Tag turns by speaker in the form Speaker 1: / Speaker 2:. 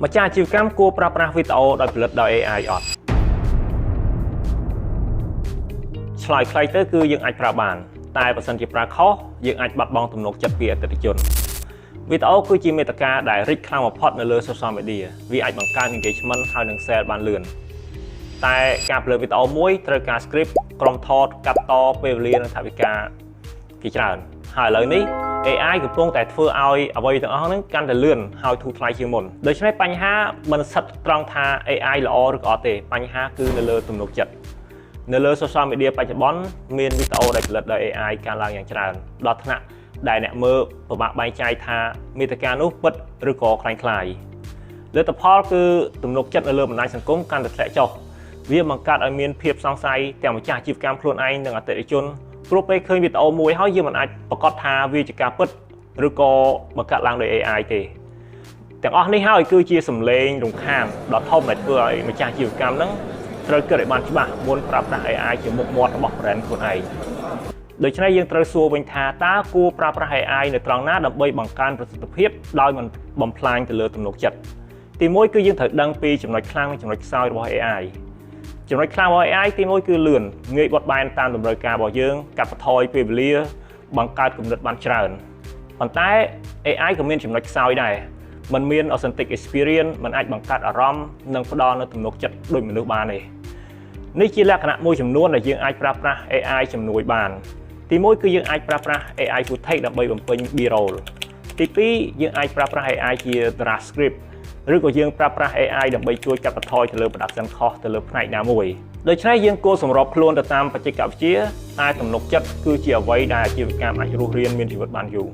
Speaker 1: ម្ចាស់អាជីវកម្មគួរប្រើប្រាស់វីដេអូដោយផលិតដោយ AI អត់ឆ្លើយខ្លីទៅគឺយើងអាចប្រើបានតែបើសិនជាប្រើខុសយើងអាចបាត់បង់ទំនុកចិត្តពីអតិថិជនវីដេអូគឺជាមាតិកាដែលរីកខ្លាំងបំផុតនៅលើ social media វាអាចបង្កើន engagement ហើយនឹង share បានលឿនតែការផលិតវីដេអូមួយត្រូវការ script ក្រុមថតកាត់តពេលវេលានិងថវិកាជាច្រើនហើយឥឡូវនេះ AI កំពុងតែធ្វើឲ្យអ្វីទាំងអស់ហ្នឹងកាន់តែលឿនហើយធូរថ្លៃជាងមុនដូច្នេះបញ្ហាមិនស្ថិតត្រង់ថា AI ល្អឬក៏អត់ទេបញ្ហាគឺនៅលើទំនុកចិត្តនៅលើ social media បច្ចុប្បន្នមានវីដេអូដែលផលិតដោយ AI កើនឡើងយ៉ាងច្រើនដល់ថ្នាក់ដែលអ្នកមើលពិបាកបែងចែកថាមាតិកានោះពិតឬក៏คล้ายៗលទ្ធផលគឺទំនុកចិត្តនៅលើបណ្ដាញសង្គមកាន់តែធ្លាក់ចុះវាបង្កើតឲ្យមានភាពសង្ស័យទាំងម្ចាស់អាជីវកម្មខ្លួនឯងនិងអតិថិជនព្រោះពេលឃើញវីដេអូមួយហើយយើងមិនអាចប្រកាសថាវាជាការពិតឬក៏បង្កើតឡើងដោយ AI ទេទាំងអស់នេះហើយគឺជាសម្លេងរំខានដ៏ធំដែលធ្វើឲ្យម្ចាស់អាជីវកម្មហ្នឹងត្រូវគិតឲ្យបានច្បាស់មុនប្រើប្រាស់ AI ជាមុខមាត់របស់ brand ខ្លួនឯងដូច្នេះយើងត្រូវសួរវិញថាតើគួរប្រើប្រាស់ AI នៅត្រង់ណាដើម្បីបង្កើនប្រសិទ្ធភាពដោយមិនបំផ្លាញទៅលើទំនុកចិត្តទីមួយគឺយើងត្រូវដឹងពីចំណុចខ្លាំងនិងចំណុចខ្សោយរបស់ AI ចំណុចខ្លាំងរបស់ AI ទីមួយគឺលឿនងាយបត់បែនតាមតម្រូវការរបស់យើងកាត់បន្ថយពេលវេលាបង្កើតគំនិតបានច្រើនប៉ុន្តែ AI ក៏មានចំណុចខ្សោយដែរมันមាន authentic experience มันអាចបង្កើតអារម្មណ៍និងផ្ដល់នូវទំនុកចិត្តដូចមនុស្សបានទេនេះជាលក្ខណៈមួយចំនួនដែលយើងអាចប្រើប្រាស់ AI ជំនួយបានទីមួយគឺយើងអាចប្រើប្រាស់ AI footage ដើម្បីបំពេញ B-roll ទីពីរយើងអាចប្រើប្រាស់ AI ជា draft script ឬក៏យើងប្រើប្រាស់ AI ដើម្បីជួយកាត់បន្ថយទៅលើ production cost ទៅលើផ្នែកណាមួយដូច្នេះយើងគួរសម្របខ្លួនទៅតាមបច្ចេកវិទ្យាតែទំនុកចិត្តគឺជាអ្វីដែលអាជីវកម្មអាចរស់រានមានជីវិតបានយូរ